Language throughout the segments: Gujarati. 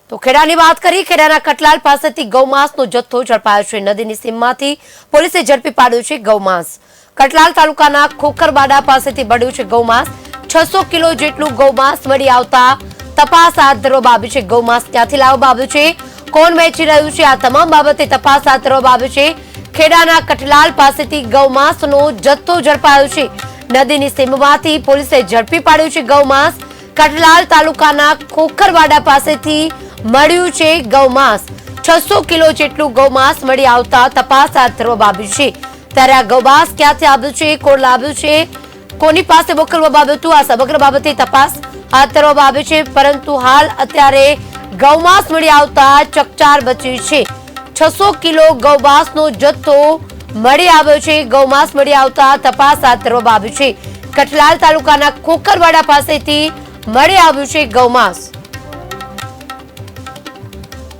તો ખેડાની વાત કરી, ખેડાના કટલાલ પાસેથી ગૌમાંસનો જથ્થો ઝડપાયો છે। નદીની સીમમાંથી પોલીસે ઝડપી પાડ્યું છે ગૌમાંસ। કટલાલ તાલુકાના ખોખરબાડા પાસેથી મળ્યું છે ગૌમાંસ। 600 કિલો જેટલું ગૌમાંસ મળી આવતા તપાસ હાથ ધરવામાં આવી છે। ગૌમાંસ ક્યાંથી લાવવામાં આવ્યું છે, કોણ વેચી રહ્યું છે, આ તમામ બાબતે તપાસ હાથ ધરવામાં આવી છે। ખેડાના કટલાલ પાસેથી ગૌમાંસનો જથ્થો ઝડપાયો છે। નદીની સીમમાંથી પોલીસે ઝડપી પાડ્યું છે ગૌમાંસ। કટલાલ તાલુકાના ખોખરવાડા પાસેથી મળ્યું છે ગૌમાંસ। 600 કિલો જેટલું ગૌમાંસ મળી આવતા તપાસ હાથ ધરવામાં આવી છે। ત્યારે આ ગૌમાંસ ક્યાંથી આવ્યું છે, કોણ લાવ્યું છે, કોની પાસે મોકલવામાં આવ્યું હતું, આ સમગ્ર બાબતે તપાસ હાથ ધરવામાં આવી છે। પરંતુ હાલ અત્યારે ગૌમાંસ મળી આવતા ચકચાર મચી છે। 600 કિલો ગૌમાંસનો જથ્થો મળી આવ્યો છે। ગૌમાંસ મળી આવતા તપાસ હાથ ધરવામાં આવી છે। કટલાલ તાલુકાના ખોખરવાડા પાસેથી મળી આવ્યું છે ગૌમાંસ।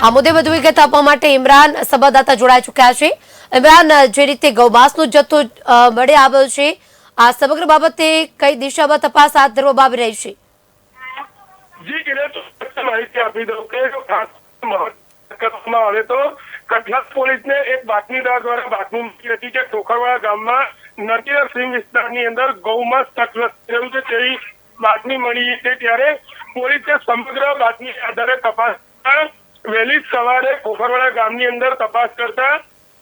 આ મુદ્દે વધુ વિગત આપવા માટે ઇમરાન સંવાદદાતા જોડાઈ ચુક્યા છે। ઇમરાન, જે રીતે ગૌમાંસનો જથ્થો મળી આવ્યો છે, આ સમગ્ર બાબતે કઈ દિશામાં તપાસ હાથ ધરવામાં આવી રહી છે? જી માહિતી આપી દઉં કે કરવામાં આવે તો કટલાલ પોલીસને એક બાતમીદાર દ્વારા બાતમી મળી હતી કે ખોખરવાડા ગામમાં નદીના સીમ વિસ્તારની અંદર ગૌમાંસ તટસ્થ થયું છે તેવી બાતમી મળી છે। ત્યારે પોલીસે સમગ્ર બાતમી આધારે તપાસ વહેલી સવારે ખોખરવાડા ગામની અંદર તપાસ કરતા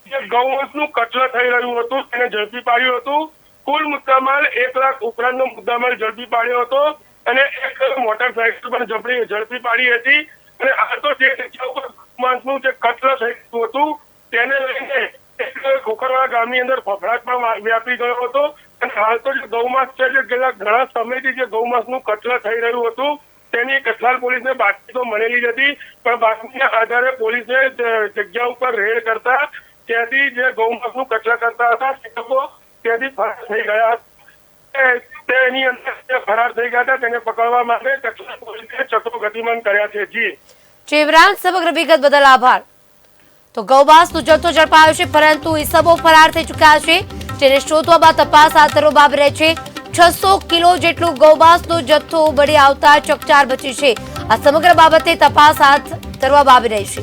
જે ગૌવંશનું કત્લ થઈ રહ્યું હતું તેને ઝડપી પાડ્યું હતું। કુલ મુદ્દામાલ 1 લાખ ઉપરાંતનો મુદ્દામાલ ઝડપી પાડ્યો હતો અને એક મોટરસાયકલ પણ ઝડપી પાડી હતી। અને આ તો જે જગ્યા ઉપર ગૌમાંસનું જે કત્લ થઈ ગયું હતું તેને લઈને ખોખરવાડા ગામની અંદર ફફડાટ પણ વ્યાપી ગયો હતો। અને હાલ તો જે ગૌમાંસ છે, જે ઘણા સમયથી જે ગૌમાંસનું કત્લ થઈ રહ્યું હતું તેની કટલાલ પોલીસને બાતમી તો મળેલી જ હતી, પણ બાતમીના આધારે પોલીસે જગ્યા ઉપર રેડ કરતા ત્યાંથી જે ગૌમાંસનું કત્લ કરતા હતા તે લોકો ત્યાંથી ફરાર થઈ ગયા। તેની અંદર ફરાર થઈ ગયા હતા, તેને પકડવા માટે કટલાલ પોલીસે ચક્રો ગતિમાન કર્યા છે। જી ઇમરાન, સમગ્ર વિગત બદલ આભાર। તો ગૌમાંસનો જથ્થો ઝડપાયો છે, પરંતુ ઈસમો ફરાર થઈ ચુક્યા છે, જેને શોધવામાં તપાસ હાથ ધરવામાં આવી રહી છે। 600 કિલો જેટલું ગૌમાંસનો જથ્થો મળી આવતા ચકચાર મચી છે। આ સમગ્ર બાબતે તપાસ હાથ ધરવામાં આવી રહી છે।